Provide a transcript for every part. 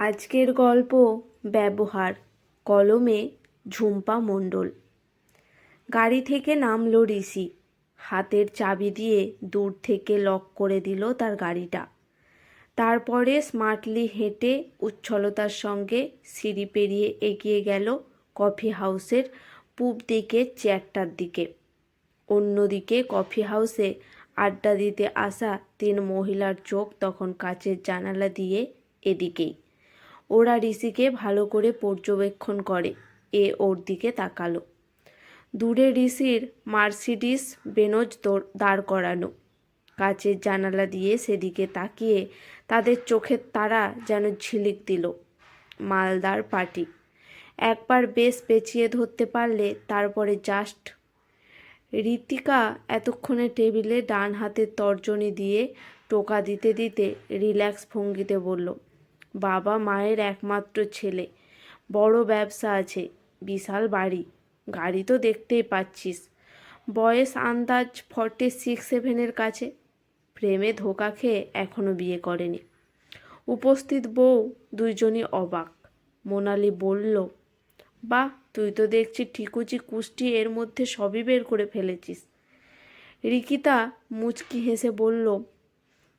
আজকের গল্প ব্যবহার। কলমে ঝুম্পা মণ্ডল। গাড়ি থেকে নামলো ঋষি। হাতের চাবি দিয়ে দূর থেকে লক করে দিল তার গাড়িটা। তারপরে স্মার্টলি হেঁটে উচ্ছলতার সঙ্গে সিঁড়ি পেরিয়ে এগিয়ে গেল কফি হাউসের পূব দিকের চেয়ারটার দিকে। অন্যদিকে কফি হাউসে আড্ডা দিতে আসা 3 মহিলার চোখ তখন কাচের জানালা দিয়ে এদিকেই। ওরা ঋষিকে ভালো করে পর্যবেক্ষণ করে। ওর দিকে তাকালো। দূরে ঋষির মার্সিডিস বেনজ দাঁড় করানো। কাচের জানালা দিয়ে সেদিকে তাকিয়ে তাদের চোখের তারা যেন ঝিলিক দিল। মালদার পার্টি। একবার বেশ পেঁচিয়ে ধরতে পারলে তারপরে জাস্ট। ঋতিকা এতক্ষণে টেবিলে ডান হাতের তর্জনী দিয়ে টোকা দিতে দিতে রিল্যাক্স ভঙ্গিতে বলল, বাবা মায়ের একমাত্র ছেলে, বড় ব্যবসা আছে, বিশাল বাড়ি, গাড়ি তো দেখতেই পাচ্ছিস, বয়স আন্দাজ 46-47 কাছে, প্রেমে ধোকা খেয়ে এখনও বিয়ে করেনি। উপস্থিত বউ দুইজনই অবাক। মোনালি বলল, বাহ, তুই তো দেখছি ঠিকুচি কুষ্টি এর মধ্যে সবই বের করে ফেলেছিস। রিকিতা মুচকি হেসে বলল,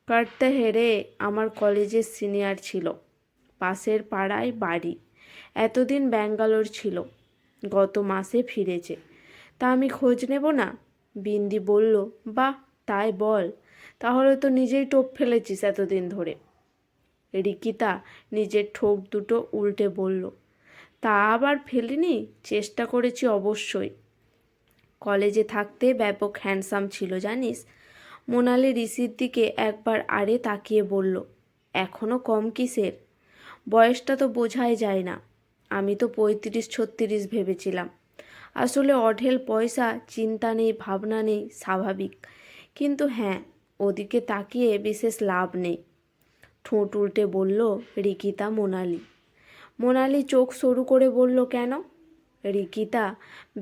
কাটতে হেরে আমার কলেজের সিনিয়র ছিল, পাশের পাড়ায় বাড়ি, এতদিন ব্যাঙ্গালোর ছিল, গত মাসে ফিরেছে, তা আমি খোঁজ নেব না? বিন্দি বলল, বাহ, তাই বল, তাহলে তো নিজেই টোপ ফেলেছিস এতদিন ধরে। রিকিতা নিজের ঠোঁট দুটো উল্টে বলল, তা আবার ফেলিনি, চেষ্টা করেছি অবশ্যই। কলেজে থাকতে ব্যাপক হ্যান্ডসাম ছিল জানিস। মোনালি ঋষির দিকে একবার আড়ে তাকিয়ে বলল, এখনও কম কিসের? বয়সটা তো বোঝাই যায় না। আমি তো 35-36 ভেবেছিলাম। আসলে অঢেল পয়সা, চিন্তা নেই, ভাবনা নেই, স্বাভাবিক। কিন্তু হ্যাঁ, ওদিকে তাকিয়ে বিশেষ লাভ নেই। ঠোঁট উল্টে বলল রিকিতা। মোনালি চোখ সরু করে বলল, কেন? রিকিতা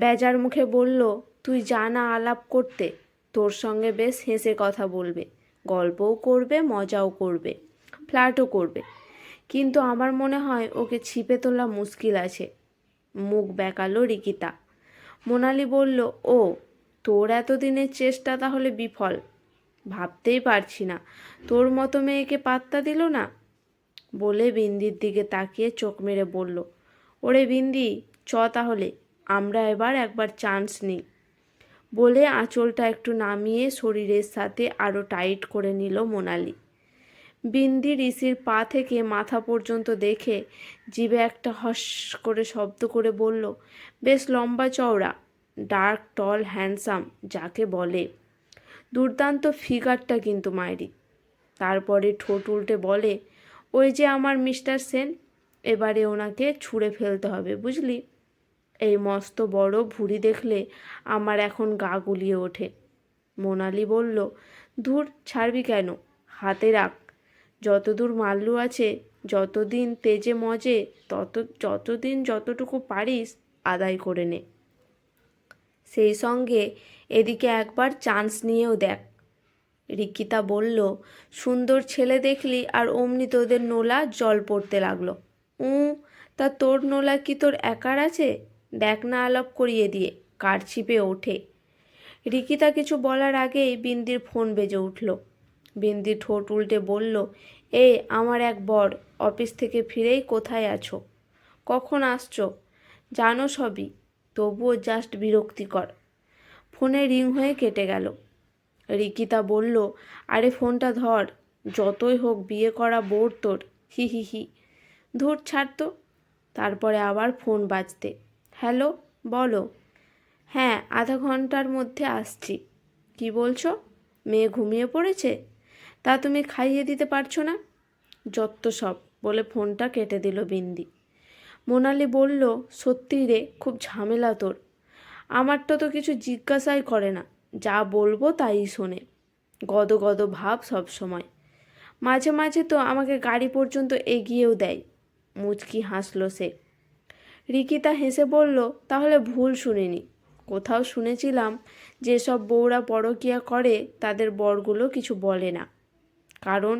বেজার মুখে বলল, তুই জানা আলাপ করতে, তোর সঙ্গে বেশ হেসে কথা বলবে, গল্পও করবে, মজাও করবে, ফ্লার্টও করবে, কিন্তু আমার মনে হয় ওকে ছিপে তোলা মুশকিল আছে। মুখ বেঁকালো রিকিতা। মোনালি বলল, ও, তোর এতদিনের চেষ্টা তাহলে বিফল? ভাবতেই পারছি না তোর মতো মেয়েকে পাত্তা দিল না। বলে বিন্দির দিকে তাকিয়ে চোখ মেরে বলল, ওরে বিন্দি, চ তাহলে, আমরা একবার চান্স নিই। বলে আঁচলটা একটু নামিয়ে শরীরের সাথে আরও টাইট করে নিল মোনালি। বিন্দি ঋষির পা থেকে মাথা পর্যন্ত দেখে জিভে একটা হস করে শব্দ করে বলল, বেশ লম্বা চওড়া, ডার্ক, টল, হ্যান্ডসাম যাকে বলে। দুর্দান্ত ফিগারটা কিন্তু মায়েরি। তারপরে ঠোঁট উল্টে বলে, ওই যে আমার মিস্টার সেন, এবারে ওনাকে ছুঁড়ে ফেলতে হবে, বুঝলি? এই মস্ত বড় ভুঁড়ি দেখলে আমার এখন গা গুলিয়ে ওঠে। মোনালি বলল, ধুর, ছাড়বি কেন, হাতে রাখ, যতদূর মাল্লু আছে, যতদিন তেজে মজে, যতদিন যতটুকু পারিস আদায় করে নে। সেই সঙ্গে এদিকে একবার চান্স নিয়েও দেখ। রিকিতা বলল, সুন্দর ছেলে দেখলি আর অমনি তোদের নোলা জল পড়তে লাগলো। তা তোর নোলা কি তোর একার আছে? দেখ না আলাপ করিয়ে দিয়ে কার ছিপে ওঠে। রিকিতা কিছু বলার আগেই বিন্দির ফোন বেজে উঠল। বিন্দি ঠোঁট উল্টে বলল, আমার এক বর, অফিস থেকে ফিরেই কোথায় আছো? কখন আসছো? জানো সবই, তবুও জাস্ট বিরক্তিকর। ফোনে রিং হয়ে কেটে গেল। রিকিতা বলল, আরে ফোনটা ধর, যতই হোক বিয়ে করা বোর তোর, হি হি হি। ধুর, ছাড় তো। তারপরে আবার ফোন বাজতে। হ্যালো, বলো। হ্যাঁ, আধা ঘন্টার মধ্যে আসছি। কি বলছো? মেয়ে ঘুমিয়ে পড়েছে? তা তুমি খাইয়ে দিতে পারছো না? যত্ত সব, বলে ফোনটা কেটে দিল বিন্দি। মোনালি বলল, সত্যি রে, খুব ঝামেলা তোর। আমারটা তো কিছু জিজ্ঞাসাই করে না, যা বলবো তাই শোনে, গদ গদ ভাব সব সময়। মাঝে মাঝে তো আমাকে গাড়ি পর্যন্ত এগিয়েও দেয়। মুচকি হাসল সে। রিকিতা হেসে বলল, তাহলে ভুল শুনিনি। কোথাও শুনেছিলাম যেসব বউরা পরকীয়া করে তাদের বরগুলো কিছু বলে না, কারণ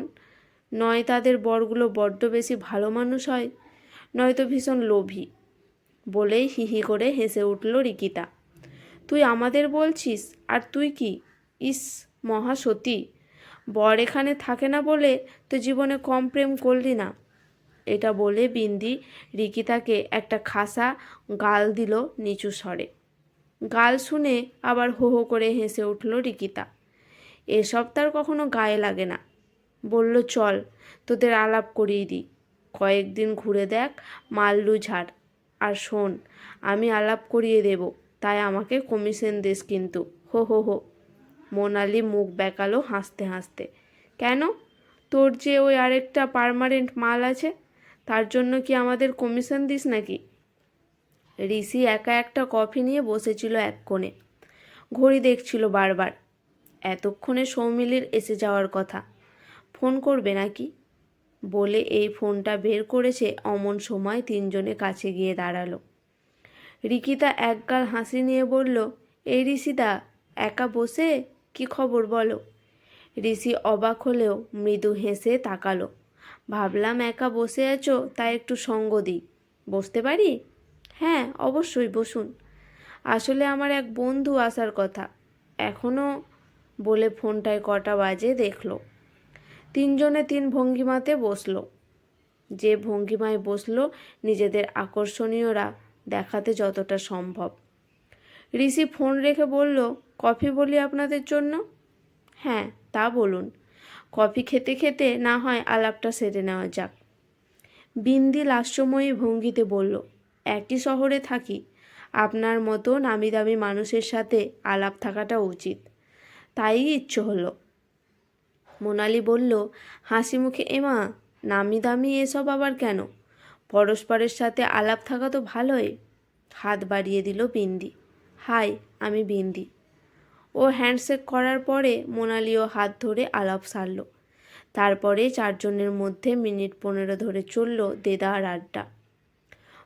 নয় তাদের বরগুলো বড্ড বেশি ভালো মানুষ হয়, নয়তো ভীষণ লোভী। বলেই হিহি করে হেসে উঠল রিকিতা। তুই আমাদের বলছিস? আর তুই কি? ইস, মহাসতী! বর এখানে থাকে না বলে তো জীবনে কম প্রেম করলি না। এটা বলে বিন্দি রিকিতাকে একটা খাসা গাল দিল নিচু স্বরে। গাল শুনে আবার হো হো করে হেসে উঠল রিকিতা। এসব তার কখনো গায়ে লাগে না। বলল, চল তোদের আলাপ করিয়ে দিই, কয়েকদিন ঘুরে দেখ মাল্লু ঝাড়। আর শোন, আমি আলাপ করিয়ে দেব, তাই আমাকে কমিশন দিস কিন্তু। হো হো হো। মোনালি মুখ বেঁকালো হাসতে হাসতে। কেন? তোর যে ওই আরেকটা পার্মানেন্ট মাল আছে, তার জন্য কি আমাদের কমিশন দিস নাকি? ঋষি একা একটা কফি নিয়ে বসেছিল এক কোণে, ঘড়ি দেখছিল বারবার। এতক্ষণে সৌমিলির এসে যাওয়ার কথা, ফোন করবে নাকি বলে এই ফোনটা বের করেছে। অমন সময় তিনজনে কাছে গিয়ে দাঁড়ালো। রিকিতা একগাল হাসি নিয়ে বলল, এই ঋষিদা, একা বসে? কি খবর বলো? ঋষি অবাক হলেও মৃদু হেসে তাকালো। ভাবলাম একা বসে আছো, তাই একটু সঙ্গ দিই। বসতে পারি? হ্যাঁ, অবশ্যই বসুন। আসলে আমার এক বন্ধু আসার কথা এখনও। বলে ফোনটায় কটা বাজে দেখলো। তিনজনে তিন ভঙ্গিমাতে বসলো। যে ভঙ্গিমায় বসলো নিজেদের আকর্ষণীয়রা দেখাতে যতটা সম্ভব। ঋষি ফোন রেখে বলল, কফি বলি আপনাদের জন্য? হ্যাঁ, তা বলুন। কফি খেতে খেতে না হয় আলাপটা সেরে নেওয়া যাক। বিন্দি লাস্যময়ী ভঙ্গিতে বলল, একই শহরে থাকি, আপনার মতো নামি দামি মানুষের সাথে আলাপ থাকাটা উচিত, তাই ইচ্ছে হলো। মোনালি বলল হাসি মুখে, এমা, নামি দামি এসব আবার কেন? পরস্পরের সাথে আলাপ থাকা তো ভালোই। হাত বাড়িয়ে দিল বিন্দি। হাই, আমি বিন্দি। ও হ্যান্ডশেক করার পরে মোনালিও হাত ধরে আলাপ সারল। তারপরে চারজনের মধ্যে মিনিট 15 ধরে চলল দেদার আড্ডা।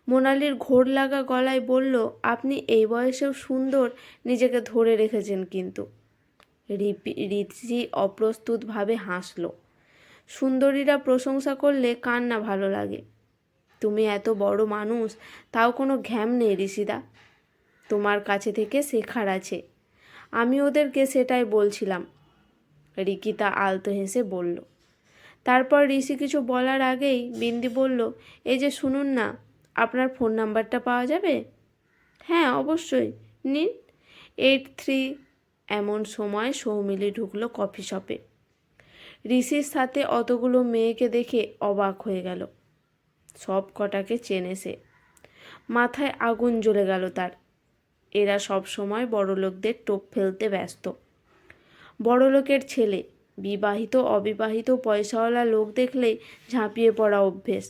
মোনালির ঘোর লাগা গলায় বলল, আপনি এই বয়সেও সুন্দর, নিজেকে ধরে রেখেছেন কিন্তু। ঋষি অপ্রস্তুতভাবে হাসল। সুন্দরীরা প্রশংসা করলে কার না ভালো লাগে? তুমি এত বড় মানুষ, তাও কোনো ঘ্যাম নেই ঋষিদা। তোমার কাছে থেকে শেখার আছে। আমি ওদেরকে সেটাই বলছিলাম। রিকিতা আলতো হেসে বলল। তারপর ঋষি কিছু বলার আগেই বিন্দি বলল, এই যে শুনুন না, আপনার ফোন নাম্বারটা পাওয়া যাবে? হ্যাঁ, অবশ্যই, নিন। 83। এমন সময় সৌমিলি ঢুকলো কফি শপে। ঋষির সাথে অতগুলো মেয়েকে দেখে অবাক হয়ে গেল। সব কটাকে চেনে সে। মাথায় আগুন জ্বলে গেল তার। এরা সব সময় বড়লোকদের টোপ ফেলতে ব্যস্ত। বড়লোকের ছেলে, বিবাহিত অবিবাহিত পয়সাওয়ালা লোক দেখলেই ঝাঁপিয়ে পড়া অভ্যেস।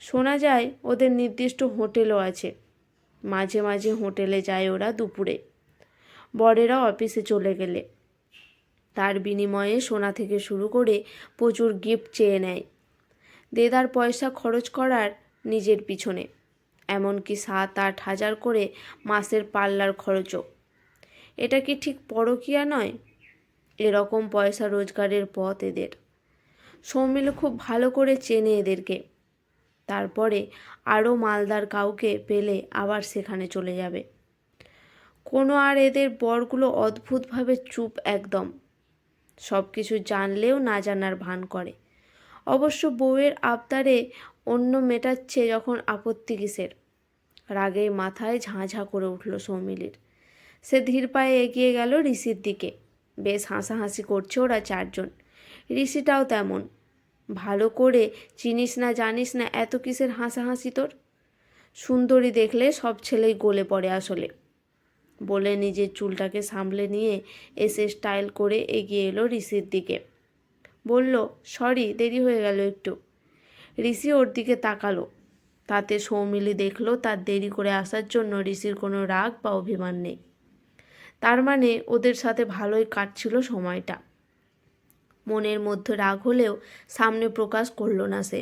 শোনা যায় ওদের নির্দিষ্ট হোটেলও আছে। মাঝে মাঝে হোটেলে যায় ওরা দুপুরে, বরেরা অফিসে চলে গেলে। তার বিনিময়ে সোনা থেকে শুরু করে প্রচুর গিফট চেয়ে নেয় দেদার পয়সা খরচ করার নিজের পিছনে। এমনকি 7-8 হাজার করে মাসের পার্লার খরচও। এটা কি ঠিক পরকীয়া নয়? এরকম পয়সা রোজগারের পথ এদের। সৌমিল খুব ভালো করে চেনে এদেরকে। তারপরে আরও মালদার কাউকে পেলে আবার সেখানে চলে যাবে। কোনো আর এদের বরগুলো অদ্ভুতভাবে চুপ একদম। সব কিছু জানলেও না জানার ভান করে। অবশ্য বউয়ের আবদারে অন্য মেটাচ্ছে যখন আপত্তি কিসের? রাগে মাথায় ঝাঁ করে উঠল সৌমিলির। সে ধীর পায়ে এগিয়ে গেল ঋষির দিকে। বেশ হাসাহাসি করছে ওরা চারজন। ঋষিটাও তেমন। ভালো করে চিনিস না জানিস না, এত কিসের হাসাহাসি তোর? সুন্দরী দেখলে সব ছেলেই গলে পড়ে আসলে। বলে নিজের চুলটাকে সামলে নিয়ে এসে স্টাইল করে এগিয়ে এলো ঋষির দিকে। বলল, সরি, দেরি হয়ে গেল একটু। ঋষি ওর দিকে তাকালো। তাতে সৌমিলি দেখলো তার দেরি করে আসার জন্য ঋষির কোনো রাগ বা অভিমান নেই। তার মানে ওদের সাথে ভালোই কাটছিল সময়টা। মনের মধ্যে রাগ হলেও সামনে প্রকাশ করল না সে।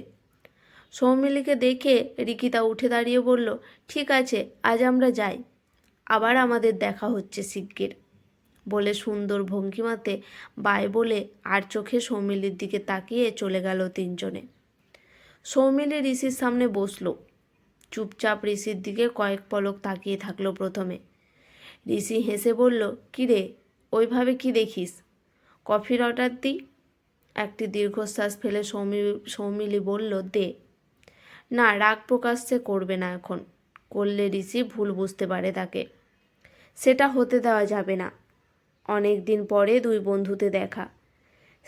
সৌমিলিকে দেখে রিকিতা উঠে দাঁড়িয়ে বলল, ঠিক আছে, আজ আমরা যাই। আবার আমাদের দেখা হচ্ছে শিগগির। বলে সুন্দর ভঙ্গিমাতে বাই বলে আর চোখে সৌমিলির দিকে তাকিয়ে চলে গেল তিনজনে। সৌমিলি ঋষির সামনে বসলো। চুপচাপ ঋষির দিকে কয়েক পলক তাকিয়ে থাকলো প্রথমে। ঋষি হেসে বলল, কিরে ওইভাবে কি দেখিস? কফির অর্ডার দিই? একটি দীর্ঘশ্বাস ফেলে সৌমিলি বলল, দে। না, রাগ প্রকাশ্যে করবে না এখন। করলে ঋষি ভুল বুঝতে পারে তাকে। সেটা হতে দেওয়া যাবে না। অনেক দিন পরে দুই বন্ধুতে দেখা।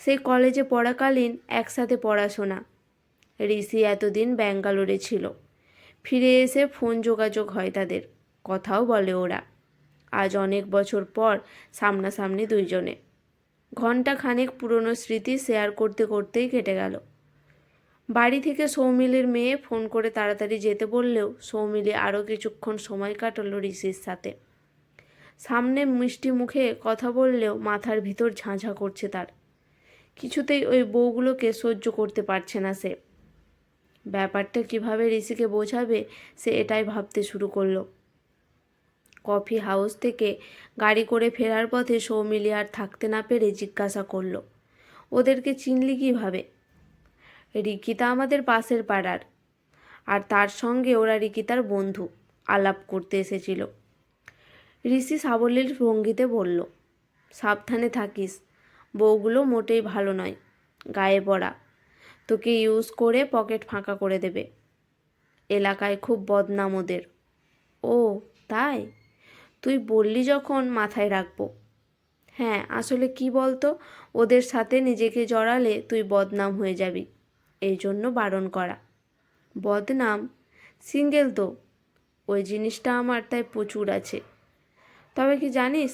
সেই কলেজে পড়াকালীন একসাথে পড়াশোনা। ঋষি এতদিন ব্যাঙ্গালোরে ছিল। ফিরে এসে ফোন যোগাযোগ হয় তাদের, কথাও বলে ওরা। আজ অনেক বছর পর সামনাসামনি দুইজনে। ঘণ্টা খানেক পুরনো স্মৃতি শেয়ার করতে করতেই কেটে গেল। বাড়ি থেকে সৌমিলির মেয়ে ফোন করে তাড়াতাড়ি যেতে বললেও সৌমিলি আরও কিছুক্ষণ সময় কাটালো ঋষির সাথে। সামনে মিষ্টি মুখে কথা বললেও মাথার ভিতর ঝাঁঝা করছে তার। কিছুতেই ওই বউগুলোকে সহ্য করতে পারছে না সে। ব্যাপারটা কিভাবে ঋষিকে বোঝাবে সে এটাই ভাবতে শুরু করলো। কফি হাউস থেকে গাড়ি করে ফেরার পথে সৌমিলি আর থাকতে না পেরে জিজ্ঞাসা করলো, ওদেরকে চিনলি কিভাবে? রিকিতা আমাদের পাশের পাড়ার, আর তার সঙ্গে ওরা রিকিতার বন্ধু, আলাপ করতে এসেছিল। ঋষি সাবলীল ভঙ্গিতে বলল, সাবধানে থাকিস, বউগুলো মোটেই ভালো নয়, গায়ে পড়া, তোকে ইউজ করে পকেট ফাঁকা করে দেবে। এলাকায় খুব বদনাম ওদের। ও তাই? তুই বললি যখন মাথায় রাখবো। হ্যাঁ, আসলে কি বলতো, ওদের সাথে নিজেকে জড়ালে তুই বদনাম হয়ে যাবি, এই জন্য বারণ করা। বদনাম? সিঙ্গেল তো, ওই জিনিসটা আমার তাই প্রচুর আছে। তবে কি জানিস,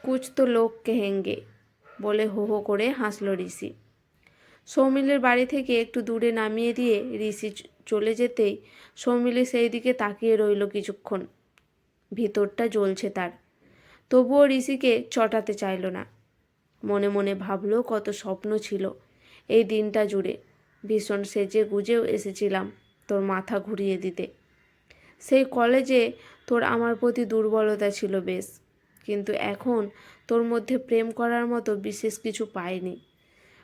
কুছ তো লোক কেহেঙ্গে, বলে হো হো করে হাসল ঋষি। সৌমিলির বাড়ি থেকে একটু দূরে নামিয়ে দিয়ে ঋষি চলে যেতেই সৌমিলি সেই দিকে তাকিয়ে রইল কিছুক্ষণ। ভিতরটা জ্বলছে তার, তবুও ঋষিকে চটাতে চাইল না। মনে মনে ভাবলো কত স্বপ্ন ছিল এই দিনটা জুড়ে। ভীষণ সেজে গুজেও এসেছিলাম তোর মাথা ঘুরিয়ে দিতে। সেই কলেজে তোর আমার প্রতি দুর্বলতা ছিল বেশ, কিন্তু এখন তোর মধ্যে প্রেম করার মতো বিশেষ কিছু পাইনি।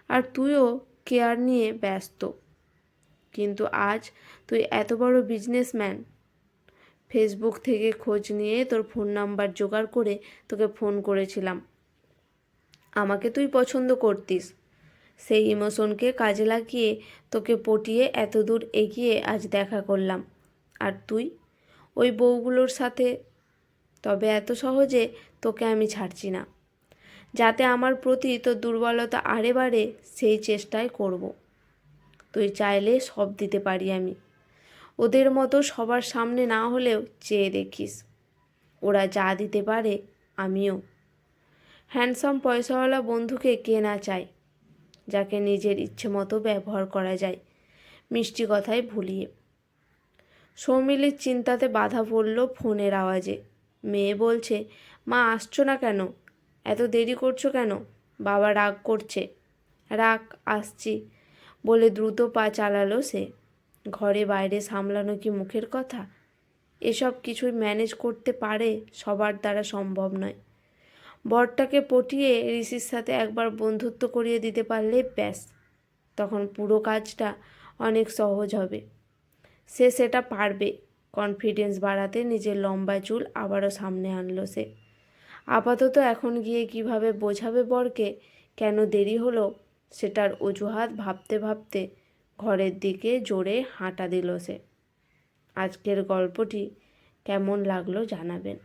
আর তুইও কেয়ার নিয়ে ব্যস্ত। কিন্তু আজ তুই এত বড় বিজনেসম্যান। ফেসবুক থেকে খোঁজ নিয়ে তোর ফোন নাম্বার জোগাড় করে তোকে ফোন করেছিলাম। আমাকে তুই পছন্দ করতিস, সেই ইমোশনকে কাজে লাগিয়ে তোকে পটিয়ে এত দূর এগিয়ে আজ দেখা করলাম। আর তুই ওই বউগুলোর সাথে। তবে এত সহজে তোকে আমি ছাড়ছি না। যাতে আমার প্রতি তোর দুর্বলতা আড়ে বাড়ে সেই চেষ্টাই করব। তুই চাইলে সব দিতে পারি আমি। ওদের মতো সবার সামনে না হলেও চেয়ে দেখিস, ওরা যা দিতে পারে আমিও। হ্যান্ডসাম পয়সাওয়ালা বন্ধুকে কে না চায়, যাকে নিজের ইচ্ছে মতো ব্যবহার করা যায় মিষ্টি কথায় ভুলিয়ে। সৌমিলির চিন্তাতে বাধা পড়ল ফোনের আওয়াজে। মেয়ে বলছে, মা আসছো না কেন? এত দেরি করছো কেন? বাবা রাগ করছে। রাগ, আসছি বলে দ্রুত পা চালালো সে। ঘরে বাইরে সামলানো কি মুখের কথা? এসব কিছুই ম্যানেজ করতে পারে, সবার দ্বারা সম্ভব নয়। বরটাকে পটিয়ে ঋষির সাথে একবার বন্ধুত্ব করিয়ে দিতে পারলে ব্যাস, তখন পুরো কাজটা অনেক সহজ হবে। সে সেটা পারবে। কনফিডেন্স বাড়াতে নিজের লম্বা চুল আবারও সামনে আনলো সে। আপাতত এখন গিয়ে কিভাবে বোঝাবে বরকে কেন দেরি হলো, সেটার অজুহাত ভাবতে ভাবতে ঘরের দিকে জোরে হাঁটা দিল সে। আজকের গল্পটি কেমন লাগলো জানাবেন।